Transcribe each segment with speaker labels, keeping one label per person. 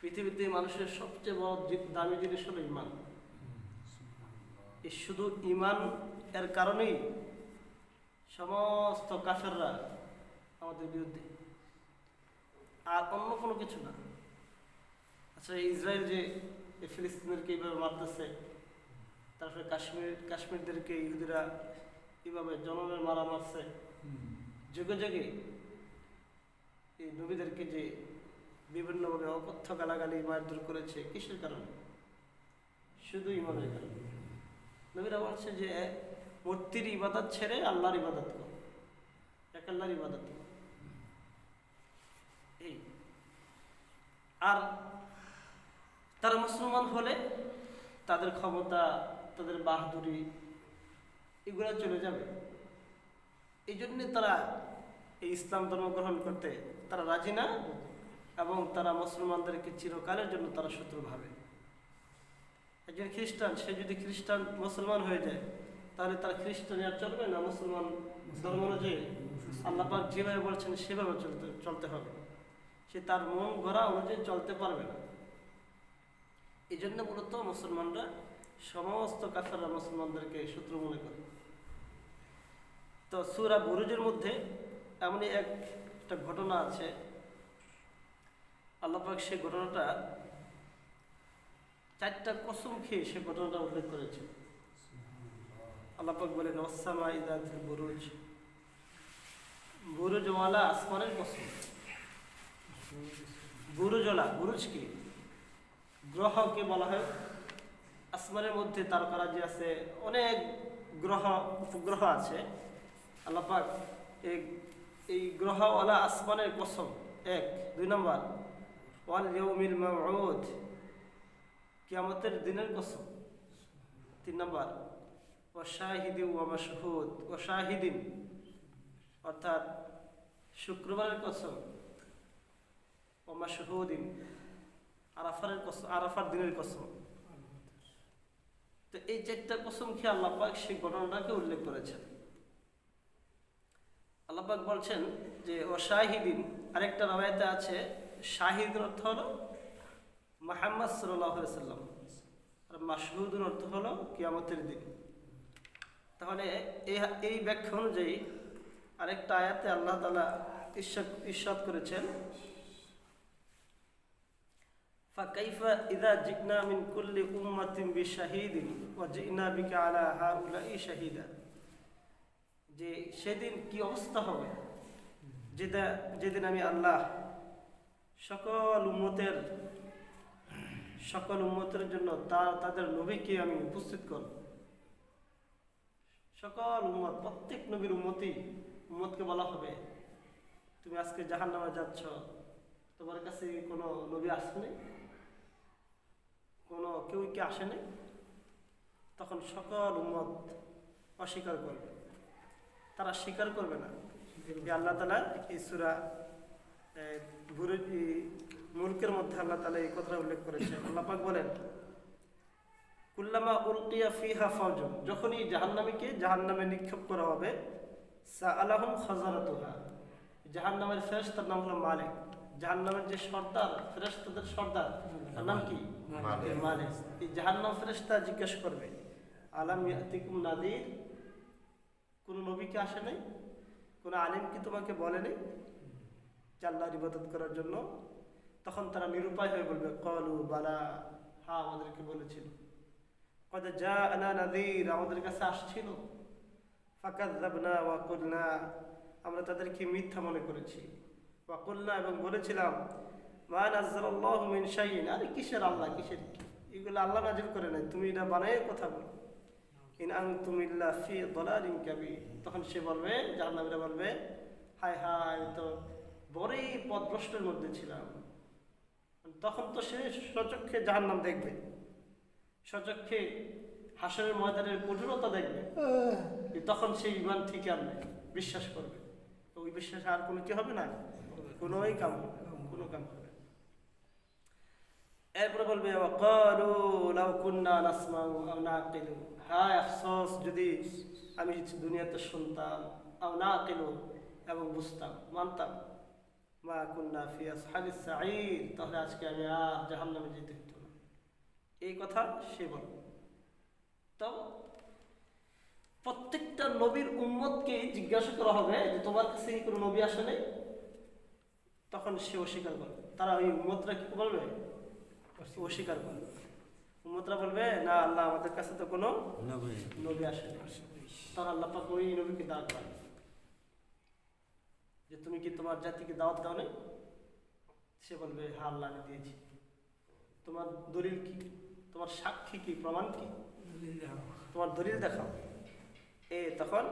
Speaker 1: পৃথিবীতে মানুষের সবচেয়ে বড় দামি জিনিস হলো ইমান। এই শুধু ইমান এর কারণেই সমস্ত কাফেররা আমাদের বিরুদ্ধে, আর অন্য কোনো কিছু না। আচ্ছা, ইসরায়েল যে ফিলিস্তিনেরকে এইভাবে মারতেছে, তারপরে কাশ্মীরদেরকে ইহুদিরা এইভাবে জনমের মারা মারছে, যুগে যুগে এই নবীদেরকে যে বিভিন্নভাবে অকথ্য গালাগালি মারধর করেছে, কিসের কারণে? শুধু ইমানের কারণে। নবীরা বলছে যে মূর্তির ইবাদত ছেড়ে আল্লাহর ইবাদত কর, এক আল্লাহর ইবাদত কর। এই আর তারা মুসলমান হলে তাদের ক্ষমতা, তাদের বাহাদুরি এগুলো চলে যাবে। এই জন্যে তারা এই ইসলাম ধর্ম গ্রহণ করতে তারা রাজি না, এবং তারা মুসলমানদেরকে চিরকালের জন্য তারা শত্রু ভাবে। একজন খ্রিস্টান, সে যদি খ্রিস্টান মুসলমান হয়ে যায়, তাহলে তার খ্রিস্টানি আর চলবে না। মুসলমান ধর্ম অনুযায়ী আল্লাহ পাক যেভাবে বলছেন সেভাবে চলতে হবে। সে তার মন গড়া অনুযায়ী চলতে পারবে না। এই জন্য মূলত মুসলমানরা, সমস্ত কাফেররা মুসলমানদেরকে শত্রু মনে করে। তো সূরা বুরুজের মধ্যে এমনই একটা ঘটনা আছে, আল্লাহ পাক সেই ঘটনাটা 4টা কসম খেয়ে সে ঘটনাটা উল্লেখ করেছে। আল্লাহ পাক বলেন, ওয়াস-সামাই যাতিল বুরুজ, বুরুজওয়ালা আসমানের কসম। বুরুজওয়ালা, বুরুজ কি? গ্রহকে বলা হয়। আসমানের মধ্যে তারকারাজি আছে, অনেক গ্রহ উপগ্রহ আছে। আল্লাহ পাক এই গ্রহওয়ালা আসমানের কসম 1। 2 নম্বর, ওয়াল ইয়াউমিল মাউউদ, কিয়ামতের দিনের কসম। 3 নম্বর, ওয়া শাহিদিন ওয়া মাশহুদ, ওয়া শাহিদিন অর্থাৎ শুক্রবারের কসম, ওয়া মাশহুদিন আরাফার কসম, আরাফার দিনের কসম। তো এই 4টা কসম খেয়ে আল্লাহ পাক সেই ঘটনাটাকে উল্লেখ করেছেন। আল্লাহ পাক বলছেন যে ও শাহিদিন, আরেকটা রাওয়ায়াতে আছে শাহিদের অর্থ হলো মুহাম্মদ সাল্লাল্লাহু আলাইহি সাল্লাম, আর মাশহুদের অর্থ হলো কিয়ামতের দিন। তাহলে এই ব্যাখ্যা অনুযায়ী আরেকটা আয়াতে আল্লাহ তাআলা ইরশাদ করেছেন, ফাকাইফা ইযা জি'না মিন কুল্লি উম্মাতিন বিশাহিদিন ওয়া জি'না বিকা আলা হাউলাই শাহিদা, যে সেদিন কি অবস্থা হবে যেদিন আমি আল্লাহ সকল উম্মতের জন্য তাদের নবীকে আমি উপস্থিত করব। সকল উম্মত, প্রত্যেক নবীর উম্মতকে বলা হবে, তুমি আজকে জাহান্নামে যাচ্ছ, তোমার কাছে কোনো নবী আসেনি, কেউ কি আসেনি? তখন সকল উম্মত অস্বীকার করবে, তারা স্বীকার করবে না। আল্লাহ তাআলা এই সূরা মুলকের মধ্যে আল্লাহ তাআলা এই কথা উল্লেখ করেছেন। আল্লাহ পাক বলেন, কুল্লামা উলকিয়া ফিহা ফাওজুন, যখনই জাহান্নামে নিক্ষেপ করা হবে, সাআলাহুম খাজারাতুহা, জাহান্নামের ফেরেশতার নাম হলো মালিক। জাহান্নামের যে সর্দার, ফেরেশতাদের সর্দার, তার নাম কি? মালিক। এই জাহান্নাম ফেরেশতা জিজ্ঞেস করবে, আলাম ইয়াতিকুম নাদির, কোন নবী কি আসে নাই? কোন আলিম কি তোমাকে বলে নাই যে আল্লাহর ইবাদত করার জন্য? তখন তারা নিরুপায় হয়ে বলবে, ক্বালু বালা, হ্যাঁ আমাদেরকে বলেছিল। ক্বাদ জাআনা নাযীর, আমাদের কাছে আসছিল। ফাকাযযাবনা ওয়া কুলনা, আমরা তাদেরকে মিথ্যা মনে করেছি। ওয়া কুলনা, এবং বলেছিলাম, মা নাযালাল্লাহু মিন শাইইন, আরে কিসের আল্লাহ, কিসের কি, এগুলো আল্লাহ নাযিল করে নাই, তুমি এটা বানায়ে কথা বলো। ইন আনতুম ইল্লা ফি দালালিন কাবীর, তখন সে বলবে, জাহান্নামীরা বলবে, হায় হায়, তো বড়ই পথভ্রষ্টের মধ্যে ছিলাম। তখন তো সে স্বচক্ষে জাহান্নাম দেখবে, স্বচক্ষে হাসরের ময়দানের কঠোরতা দেখবে, তখন সে ঈমান ঠিক আনবে, বিশ্বাস করবে। তো ওই বিশ্বাসে আর কোনো কি হবে না, কোনো কাম হবে। এরপরে বলবে, ওয়াকালু লাউ কুন্না নাসমাউ আও নাকিলু, হায় আফসোস যদি আমি দুনিয়াতে শুনতাম, আও নাকিলু, এবং বুঝতাম, মানতাম। মা কুন্না ফি আসহাবিস সাঈর, তাহলে আজকে আমি আর জাহান্নামে যেতে হতো না। এই কথা সে বলে। তো প্রত্যেকটা নবীর উম্মতকে জিজ্ঞাসা করা হবে যে তোমার কাছে কি কোনো নবী আসে নাই? তখন সে অস্বীকার করবে। তারা ওই উম্মতরা কি বলবে? অস্বীকার করবে। উম্মতরা বলবে না, আল্লাহ আমাদের কাছে তো কোনো নবী আসে নাই। তখন আল্লাহ পাক ওই নবীকে দাঁড় করায় যে তুমি কি তোমার জাতিকে দাওয়াত দাও নাই? সে বলবে হ্যাঁ আল্লাহ আমি দিয়েছি। তোমার দলিল কি? তোমার সাক্ষী কি? প্রমাণ কি? তোমার দলিল দেখাও। তখন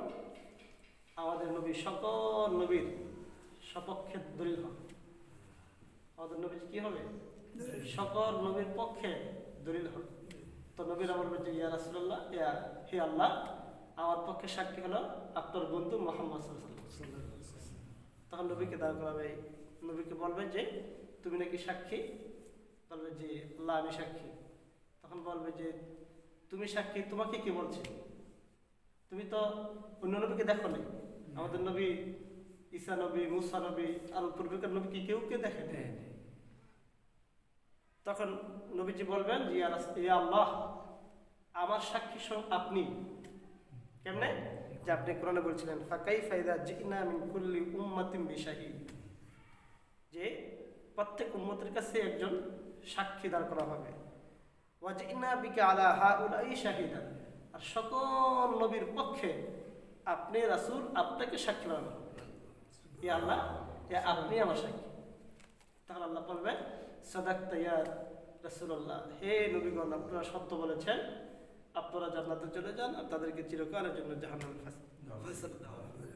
Speaker 1: আমাদের নবী সকল নবীর সপক্ষে দলিল হবে। আমাদের নবী কি হবে? সকল নবীর পক্ষে দলিল হবে। তো নবীরা বলবে যে ইয়া রাসূলুল্লাহ, হে আল্লাহ, আমার পক্ষে সাক্ষী হলো আপনার বন্ধু মুহাম্মদ সাল্লাল্লাহু আলাইহি ওয়াসাল্লাম। তখন নবীকে দাঁড় করাবে। নবীকে বলবে যে তুমি নাকি সাক্ষী? বলবে যে আল্লাহ আমি সাক্ষী। তখন বলবে যে তুমি সাক্ষী, তোমাকে কে বলছে? তুমি তো অন্য নবীকে দেখো নাই। আমাদের নবী ঈসা নবী, মুসা নবী আর পূর্বেকার নবী কি কেউ দেখে? তখন নবীজি বলবেন যে ইয়া আল্লাহ, আমার সাক্ষী আপনি। কেমনে? যে আপনি কোরআনে বলছিলেন ফাকাইফা ইযা জিনা মিন কুল্লি উম্মাতিন বিশাহিদ, যে প্রত্যেক উম্মতের কাছে একজন সাক্ষী দাঁড় করা হবে। ওয়া জিনা বিকা আলা হাউলাই শাহিদান, আর সকল নবীর পক্ষে আপনি রাসূল, আপনাকে সাক্ষী বানানো হবে। ইয়া আল্লাহ, আপনি আমার সাক্ষী। তাহলে আল্লাহ বলবেন সাদাকতা ইয়া রাসূলুল্লাহ, হে নবীগণ আপনারা সত্য বলেছেন, আপনারা জান্নাতে চলে যান আর তাদেরকে চিরকালের জন্য জাহান্নামে ফাঁসানো দেওয়া হবে।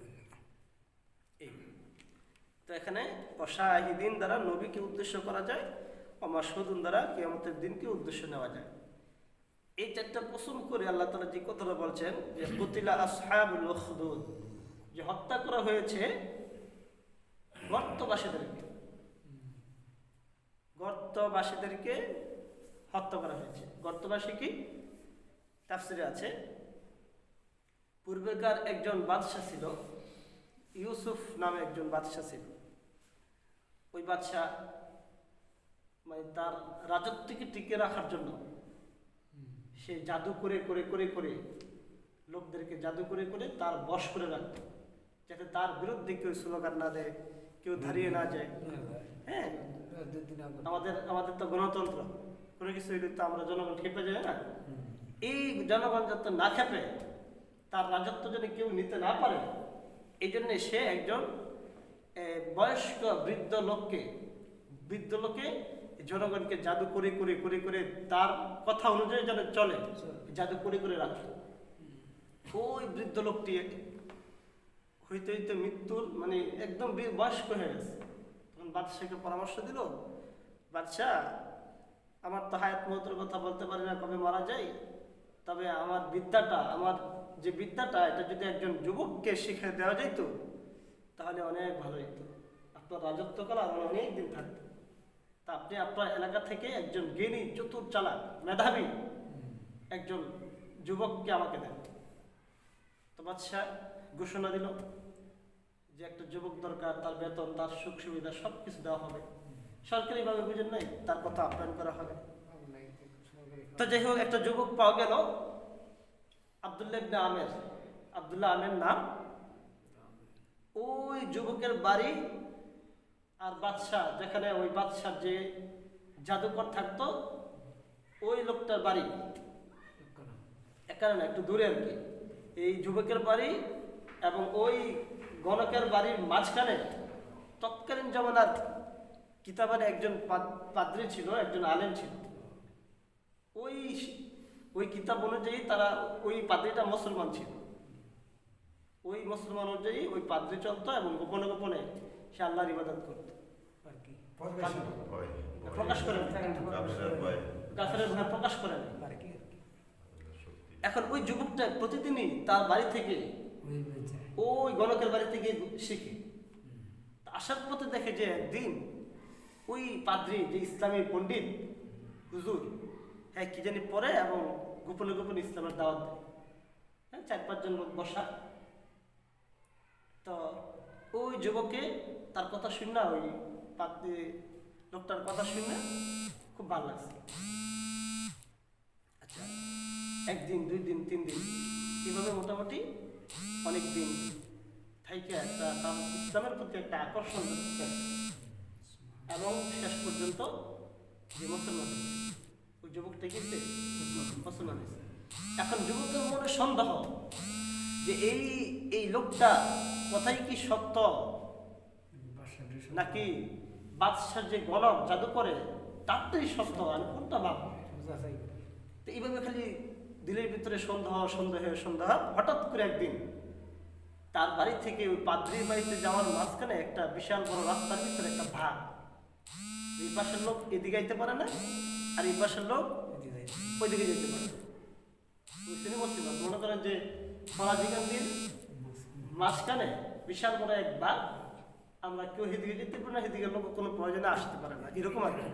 Speaker 1: তো এখানে অশাহিদিন দ্বারা নবীকে উদ্দেশ্য করা যায়, অমাশহুদুন দ্বারা কিয়ামতের দিনকে উদ্দেশ্য নেওয়া যায়। এই চারটা পছন্দ করে আল্লাহ তাআলা যে কথাটা বলছেন যে কুতিলা আসহাবুল উখদুদ, যে হত্যা করা হয়েছে গর্তবাসীদেরকে। গর্তবাসীদেরকে হত্যা করা হয়েছে। গর্তবাসী কি? তাফসিরে আছে পূর্বেকার একজন বাদশা ছিল, ইউসুফ নামে একজন বাদশা ছিল। ওই বাদশা মানে তার রাজত্বকে টিকে রাখার জন্য সে জাদু করে করে করে করে লোকদেরকে জাদু করে করে তার বশ করে রাখত, যাতে তার বিরুদ্ধে কেউ স্লোগান না দেয়, কেউ দাঁড়িয়ে না যায়। হ্যাঁ, আমাদের তো গণতন্ত্র, কোনো কিছু হইলে তো আমরা জনগণ খেপে যাই না। এই জনগণ যাতে না খেপে, তার রাজত্ব যেন কেউ নিতে না পারে, এই জন্য সে একজন বয়স্ক বৃদ্ধ লোককে জনগণকে জাদু করে করে করে করে তার কথা অনুযায়ী যেন চলে, জাদু করে করে রাখত। ওই বৃদ্ধ লোকটি হইতে হইতে মৃত্যুর মানে একদম বয়স্ক হয়ে গেছে। তখন বাদশাহকে পরামর্শ দিল, বাদশাহ আমার তো হায়াত মৌতের কথা বলতে পারি না, কবে মারা যায়, তবে আমার যে বিদ্যাটা এটা যদি একজন যুবককে শিখে দেওয়া যেত তাহলে অনেক ভালো হইত, আপনার রাজত্বকাল আমার অনেক দিন থাকতো। তা আপনি আপনার এলাকা থেকে একজন জ্ঞানী, চতুর, চালাক, মেধাবী একজন যুবককে আমাকে দেন। তো বাদশাহ ঘোষণা দিল যে একটা যুবক দরকার, তার বেতন, তার সুখ সুবিধা সবকিছু দেওয়া হবে, সরকারিভাবে বুঝেন নাই, তার কথা আপ্যায়ন করা হবে। তো যাই হোক, একটা যুবক পাওয়া গেল, আব্দুল্লাহ আমের নাম। ওই যুবকের বাড়ি আর বাদশাহ, যেখানে ওই বাদশার যে জাদুকর থাকতো, ওই লোকটার বাড়ি এখানে না, একটু দূরে আর কি। এই যুবকের বাড়ি এবং ওই গণকের বাড়ির মাঝখানে তৎকালীন জমানার কিতাবের একজন পাদ্রী ছিল, একজন আলেম ছিল। ওই কিতাব অনুযায়ী তারা, ওই পাদ্রীটা মুসলমান ছিল, ওই মুসলমান অনুযায়ী ওই পাদ্রী চলতো এবং গোপনে গোপনে সে আল্লাহর ইবাদত করতো আর কি, প্রকাশ করে কাফেরের ভয় প্রকাশ করে না। এখন ওই যুবকটা প্রতিদিনই তার বাড়ি থেকে ওই গণকের বাড়ি থেকে শিখে। আসার পথে দেখে যে একদিন ওই পাদ্রী, যে ইসলামী পণ্ডিত হুজুর, হ্যাঁ কি জানি পড়ে এবং গোপনে গোপনে ইসলামের দাওয়াত দেয়। হ্যাঁ, 4-5 জন লোক বসা। তো ওই যুবকে তার কথা শুনে ওই লোকটার কথা শুনে খুব ভালো লাগছে। আচ্ছা, একদিন, 2 দিন, 3 দিন, এইভাবে মোটামুটি অনেক দিন থাইকে একটা তার ইসলামের প্রতি একটা আকর্ষণ দেখছে এবং শেষ পর্যন্ত যে মুসলমান ওই যুবকটা গেছে মুসলমান হয়েছে। এখন যুবকের মনে সন্দেহ যে এই লোকটা কথাই কি সত্য নাকি বাদশার যে গণক জাদু করে তারটাই সত্য, আমি কোনটা ভাববো। তো এইভাবে খালি দিলের ভিতরে সন্দেহ। হঠাৎ করে একদিন তার বাড়ি থেকে ওই পাদ্রির বাড়িতে যাওয়ার মাঝখানে একটা বিশাল বড় রাস্তার ভিতরে একটা ভাগ, এই পাশের লোক এদিকে আইতে পারে না আর এই পাশের লোক ওইদিকে যেতে পারে। তিনি মুসলমান মনে করেন যে ফরাজিগান দিন মাঝখানে বিশাল বড় এক ভাগ, আমরা কেউ সেদিকে যেতে পারি না, সেদিকে লোক কোনো প্রয়োজনে আসতে পারে না, এরকম আর কি।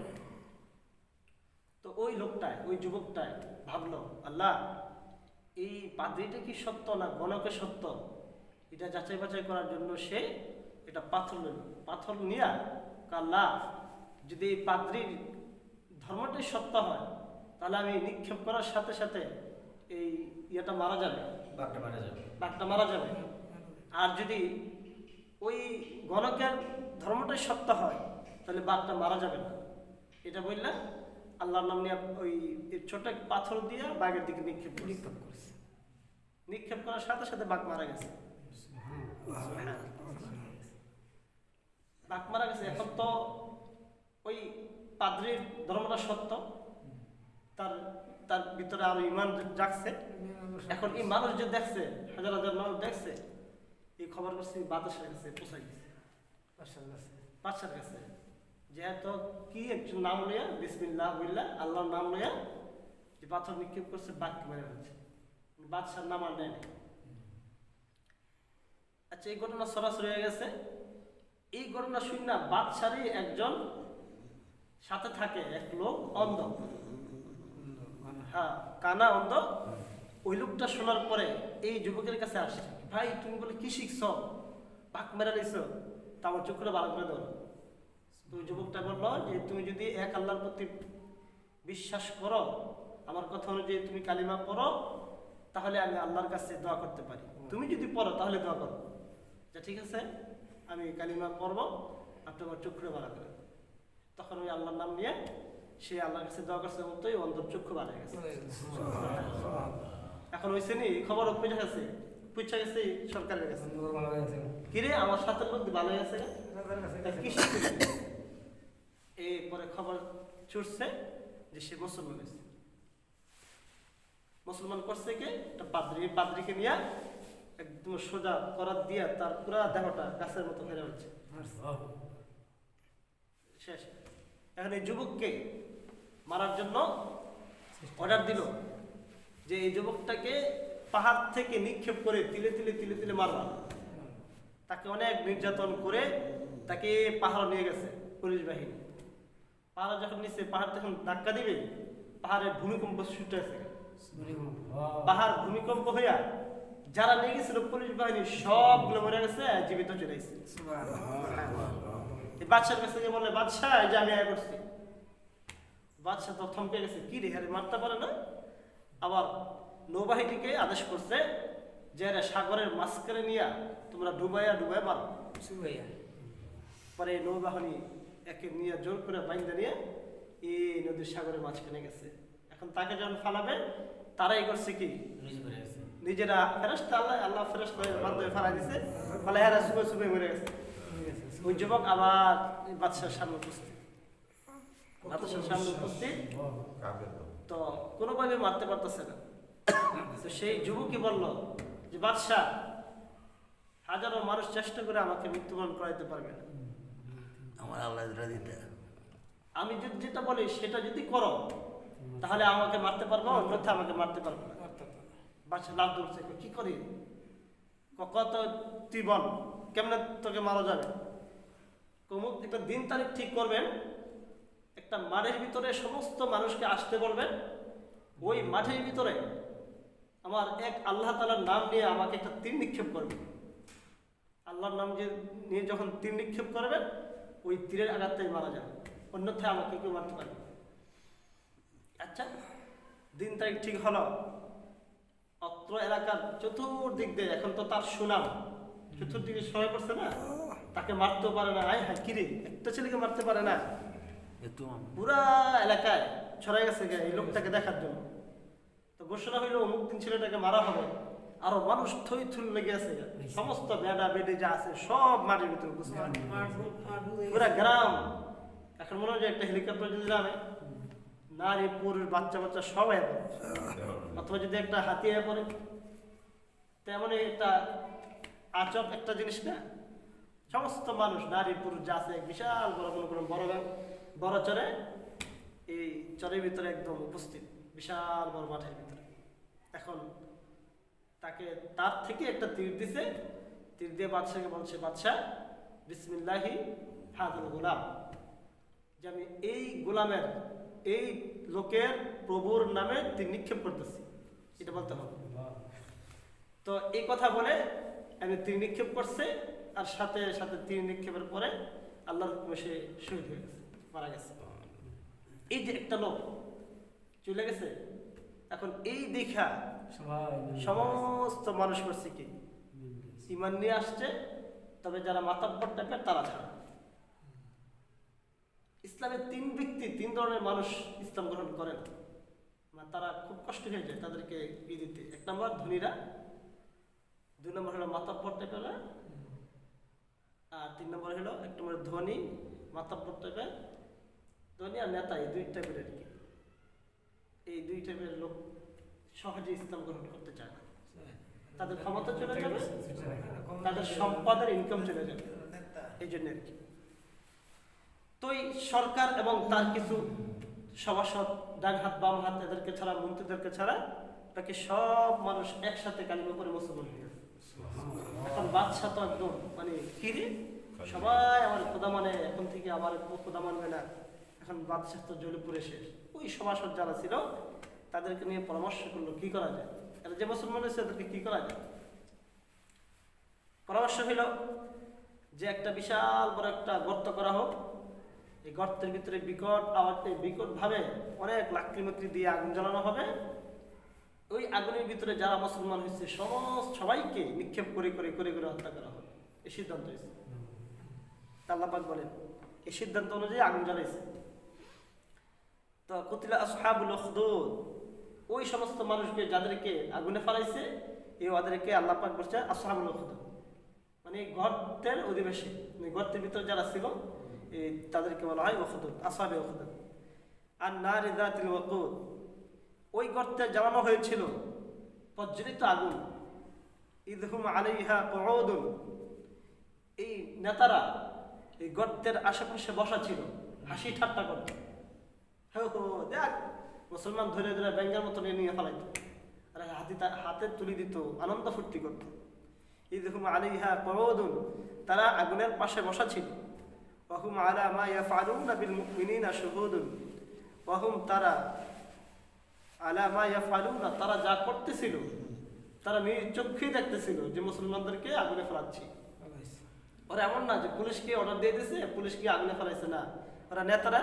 Speaker 1: তো ওই লোকটায়, ওই যুবকটায় ভাবলো, আল্লাহ এই পাদ্রিটা কি সত্য না গণকে সত্য, এটা যাচাই বাছাই করার জন্য সে এটা পাথর নিয়ে আল্লাহ যদি এই পাদ্রির ধর্মটাই সত্য হয় তাহলে আমি নিক্ষেপ করার সাথে সাথে এই ইয়েটা মারা যাবে, বাঘটা মারা যাবে। আর যদি ওই গণকের ধর্মটাই সত্য হয় তাহলে বাঘটা মারা যাবে না। এটা বললে আল্লাহর নাম নিয়ে ওই ছোট পাথর দিয়ে বাঘের দিকে নিক্ষেপ করার সাথে সাথে বাঘ মারা গেছে। বাঘ মারা গেছে। এখন তো ওই পাদ্রির ধর্মটা সত্য, তার ভিতরে আরো ইমান জাগছে। এখন এই মানুষ যে দেখছে, হাজার হাজার মানুষ দেখছে, এই খবর করছে বাদশার কাছে পৌঁছাই গেছে, বাদশার কাছে। যেহেতু কি একজন নাম লইয়া বিসমিল্লাহ বললা, আল্লাহর নাম লইয়া যে পাথর নিক্ষেপ করছে, বাঘকে মেরে ফেলছে, বাদশার নাম আর নেয়। আচ্ছা, এই ঘটনা সরাসরি হয়ে গেছে। এই ঘটনা শুনি না বাদশারই একজন সাথে থাকে এক লোক অন্ধ, হ্যাঁ কানা অন্ধ। ওই লোকটা শোনার পরে এই যুবকের কাছে আসছে, ভাই তুমি বলে কি শিখছ, বাঘ মেরে নিছ, তা আমার চোখ করে ভালো করে দাও। তো ওই যুবকটা বললো যে তুমি যদি এক আল্লাহর প্রতি বিশ্বাস করো, আমার কথা অনুযায়ী তুমি কালিমা পড়ো, তাহলে আমি আল্লাহর কাছে দোয়া করতে পারি। তুমি যদি পড়ো তাহলে দোয়া করো। যা ঠিক আছে, আমি কালিমা পড়বো, আপনি আমার চোখ করে ভালো করে। তখন ওই আল্লাহর নাম নিয়ে সে আল্লাহর কাছে দোয়া করছে, মতোই অন্ধর চক্ষু ভালো হয়ে গেছে। এখন ওই শ্রেণী খবর পুছা গেছে সরকারের কাছে, কিরে আমার সাথে লোক ভালো হয়ে গেছে, এরপরে খবর ছুটছে যে সে মুসলমান হয়েছে। মুসলমান করছে কে, একটা পাদ্রিকে নিয়ে একদম সোজা করার দিয়া তার পুরা দেহটা গাছের মতো ফেরে হচ্ছে শেষ। এখন এই যুবককে মারার জন্য অর্ডার দিল যে এই যুবকটাকে পাহাড় থেকে নিক্ষেপ করে তিলে তিলে মারবা। তাকে অনেক নির্যাতন করে তাকে পাহাড় নিয়ে গেছে পুলিশ বাহিনী। পাহাড় যখন নিচে, পাহাড় তখন ধাক্কা দিবে, পাহাড়ের ভূমিকম্প ছুটে আছে, পাহাড় ভূমিকম্প হইয়া যারা নিয়ে গেছিল পুলিশ বাহিনী সবগুলো মরে গেছে, জীবিত চলে গেছে। বাদশার কাছে গিয়ে বলে, বাদশাহ এই যে আমি আয় করছি। বাদশাহ তো থমকে গেছে, কি রে হারে মারতে পারে না। আবার নৌবাহিনীকে আদেশ করছে যে সাগরের মাঝখানে নিয়ে তোমরা ডুবাইয়া মারো। পরে নৌবাহিনী একে নিয়ে জোর করে বাইন্দা নিয়ে এই নদীর সাগরের মাঝখানে গেছে। এখন তাকে যখন ফালাবে, তারাই করছে কি নিজেরা ফেরেশতা, আল্লাহ ফেরেশতার মাধ্যমে ফালাই দিছে, ফলে এরা সুবে মরে গেছে। ওই যুবক আবার বাদশার সামনে উপস্থিত, তো কোনোভাবে মারতে পারতেছে না। তো সেই যুবকই বলল যে বাদশাহ, হাজারো মানুষ চেষ্টা করে আমাকে মৃত্যুবরণ করাইতে পারবে না,
Speaker 2: আমার আল্লাহ দিতে,
Speaker 1: আমি যদি যেটা বলি সেটা যদি করো তাহলে আমাকে মারতে পারবো, অন্যথা আমাকে মারতে পারবো না। বাদশাহ লাভ ধরছে, কি করি, কত তুই বল কেমনে তোকে মারা যাবে। একটা দিন তারিখ ঠিক করবেন, একটা মাঠের ভিতরে সমস্ত মানুষকে আসতে বলবেন, ওই মাঠের ভিতরে আমার এক আল্লাহ তাআলার নাম নিয়ে আমাকে একটা তীর নিক্ষেপ করবে। আল্লাহ আল্লাহর নাম নিয়ে যখন তীর নিক্ষেপ করবেন ওই তীরের আঘাতটাই মারা যাবে, অন্যথায় আমাকে কেউ মারতে পারবে। আচ্ছা, দিন তারিখ ঠিক হলো, অত্র এলাকার চতুর্দিক দিয়ে এখন তো তার সুনাম চতুর্দিকে সবাই করছে না, তাকে মারতেও পারে না। আয় হ্যাঁ কিরে, একটা ছেলেকে মারতে পারে না, পুরা এলাকায় ছড়াই গেছে এই লোকটাকে দেখার জন্য। তো ঘোষণা হইলো অমুক দিন ছেলেটাকে মারা হবে, আরো মানুষ থই থুল লেগে আছে, সমস্ত বেডা বেডে যা আছে সব মাটির ভিতরে পুরা গ্রাম। এখন মনে হয় যে একটা হেলিকপ্টার যদি নামে, নারী পুরুষ বাচ্চা বাচ্চা সবাই পড়ে, অথবা যদি একটা হাতি পড়ে, তেমনই একটা আচক একটা জিনিস না, সমস্ত মানুষ নারী পুরুষ যা আছে বিশাল বড় কোনো বড় চরে, এই চরের ভিতরে একদম উপস্থিত বিশাল বড় মাঠের ভিতরে। এখন তাকে তার থেকে একটা তীর দিছে, তীর দিয়ে বাদশাকে বলছে, বাদশাহ বিসমিল্লাহি হাযুল গোলাম, যে আমি এই গোলামের এই লোকের প্রভুর নামে তীর নিক্ষেপ করতেছি, এটা বলতে হবে। তো এই কথা বলে আমি তীর নিক্ষেপ করছে, আর সাথে সাথে তীর নিক্ষেপের পরে আল্লাহর হুকুমে সে শহীদ হয়ে গেছে, মারা গেছে। এই যে একটা লোক চলে গেছে, এখন এই দেখা সমস্ত মানুষ করছে কি ঈমান নিয়ে আসছে, তবে যারা মাতাব্বর টাইপের তারা ছাড়া। ইসলামের তিন ধরনের মানুষ ইসলাম গ্রহণ করেন, তারা খুব কষ্ট হয়ে যায় তাদেরকে দিতে। এক নম্বর ধনীরা, দুই নম্বর হলো মাতাব্বর টাইপের, আর তিন নম্বর হলো এক নম্বর ধনী মাতাব্বর টাইপের, ধনী আর নেতা, এই দুই টাইপের আর কি। এই দুই টাইপের লোক সহজে ইসলাম গ্রহণ করতে চায় না, তাদের ক্ষমতা চলে যাবে, তাদের সম্পদের ইনকাম চলে যাবে, এই জন্য আর কি। তো এই সরকার এবং তার কিছু সভাসদ, ডান হাত বাম হাত, এদেরকে ছাড়া, মন্ত্রীদেরকে ছাড়া বাকি সব মানুষ একসাথে কালিমা করে মুসলমান হয়ে গেছে। এখন বাদশাহ তো একদম মানে কিরে, সবাই আমার খোদা মানে, এখন থেকে আমার খোদা মানবে না। এখন বাদশাহ তো জ্বলে পুড়ে শেষ। ওই সভাসদ যারা ছিল তাদেরকে নিয়ে পরামর্শ করলো কি করা যায়, এরা যে মুসলমান হয়েছে এদেরকে কি করা যায়। পরামর্শ হইল যে একটা বিশাল বড় একটা গর্ত করা হোক, এই গর্তের ভিতরে বিকট ভাবে অনেক লাকড়ি মাকড়ি দিয়ে আগুন জ্বালানো হবে, ওই আগুনের ভিতরে যারা মুসলমান হয়েছে সবাইকে নিক্ষেপ করে করে করে করে হত্যা করা হবে। এই সিদ্ধান্ত হয়েছে। আল্লাহ পাক বলেন এই সিদ্ধান্ত অনুযায়ী আগুন জ্বালাইছে। তো কুতিলা আসহাবুল উখদুদ, ওই সমস্ত মানুষকে যাদেরকে আগুনে ফেলাইছে, ওদেরকে আল্লাহ পাক বলছে আসহাবুল উখদুদ, মানে গর্তের অধিবাসী, গর্তের ভিতরে যারা ছিল তাদেরকে বলা হয় উখদুদ, আসহাবে উখদুদ। আর নারি যাতিল ওয়াকুদ, ওই গর্তে জ্বালানো হয়েছিল প্রজ্বলিত আগুন। ইদহুম আলাইহা কুউদুন, এই নেতারা এই গর্তের আশেপাশে বসা ছিল, হাসি ঠাট্টা করত, দেখ মুসলমান ধরে ধরে ব্যাঙ্গার মতো নিয়ে ফেলাইত, আর হাতে তুলি দিত, আনন্দ ফুর্তি করত। ইদহুম আলাইহা কুউদুন, তারা আগুনের পাশে বসা ছিল। ওয়াহুম আলা মা ইয়াফআলুনা বিল মুমিনিনা শুহুদুন, ওয়াহুম তারা আলা মা ইয়াফআলুনা, তারা যা করতেছিল তারা নিজ চোখেই দেখতেছিল যে মুসলমানদেরকে আগুনে ফেলাচ্ছি। ওরা এমন না যে পুলিশকে অর্ডার দিয়ে দিয়েছে, পুলিশকে আগুনে ফেলাইছে না, ওরা নেতারা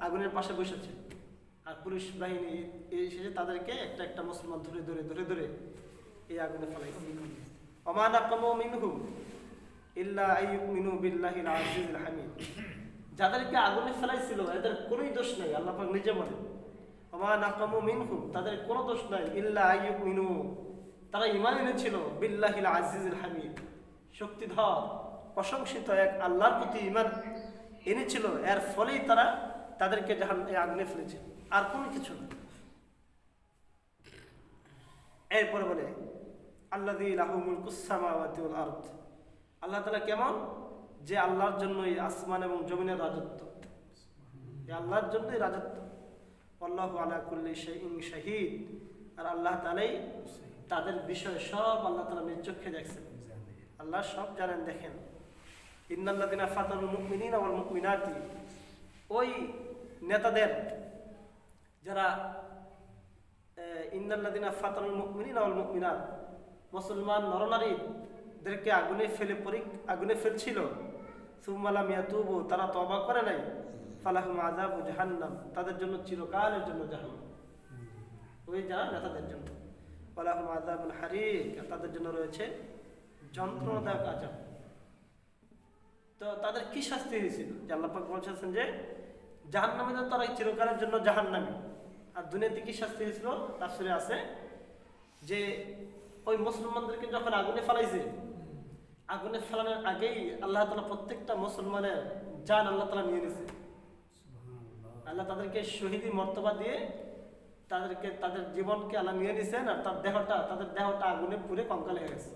Speaker 1: আগুনের পাশে বসেছে, আর পুলিশ বাহিনী এসে তাদেরকে একটা একটা মুসলমান ধরে ধরে ধরে ধরে এই আগুনে ফেলাইছে। ওমা নাকামু মিনহুম ইল্লা আইয়ুমিনু বিল্লাহিল আজিজিল হামিদ, যাদেরকে আগুনে ফেলাইছিল এদের কোনোই দোষ নাই, আল্লাহ পাক নিজে বলেন ওমা নাকামু মিনহুম, তাদের কোনো দোষ নাই, ইল্লা আইয়ুমিনু, তারা ঈমান এনেছিল বিল্লাহিল আজিজিল হামিদ, শক্তিধর প্রশংসিত এক আল্লাহর প্রতি ঈমান এনেছিল, এর ফলেই তারা তাদেরকে আগুনে ফেলেছে, আর কোনো কিছু না। এরপরে বলে আল্লাযী লাহু মুলকুস সামাওয়াতি ওয়াল আরদ, আল্লাহ তাআলা কেমন, যে আল্লাহর জন্যই আসমান এবং জমিনের রাজত্ব, এই আল্লাহর জন্যই রাজত্ব। আল্লাহু আলা কুল্লি শাইইন শাহীদ, আর আল্লাহ তাআলাই তাদের বিষয় সব আল্লাহ তাআলা নিজ চোখে দেখছেন, আল্লাহ সব জানেন, দেখেন। ইন্নাল্লাযিনা ফাতানুল মুমিনিনা ওয়াল মুমিনাতি, ওই নেতাদের যারা ইন্নাল্লাযিনা ফাতানুল মুমিনিনা ওয়াল মুমিনাত, মুসলমান নরনারী এদেরকে আগুনে ফেলছিল, সুম্মা লাম ইয়াতুবু, তারা তওবা করে নাই, ফালাহুম আযাবু জাহান্নাম, তাদের জন্য চিরকালের জন্য জাহান্নাম, ওই যারা নেতাদের জন্য। ওয়ালাহুম আযাবুন হারিক, তাদের জন্য রয়েছে যন্ত্রণাদায়ক আযাব। তো তাদের কি শাস্তি হয়েছিল? যে আল্লাহ পাক বলছেন যে জাহান্নামে তো তারা চিরকালের জন্য জাহান্নামী। আর দুনিয়াতে কি শাস্তি হয়েছিল তাফসীরে আছে যে ওই মুসলমানদেরকে যখন আগুনে ফেলাইছে, আগুনে ফেলানোর আগেই আল্লাহ তাআলা প্রত্যেকটা মুসলমানের জান আল্লাহ তাআলা নিয়ে নিছে। আল্লাহ তাদেরকে শহীদি মর্তবা দিয়ে তাদের জীবনকে আল্লাহ নিয়ে নিছেন, আর তাদের দেহটা আগুনে পুড়ে কঙ্কাল হয়ে গেছে।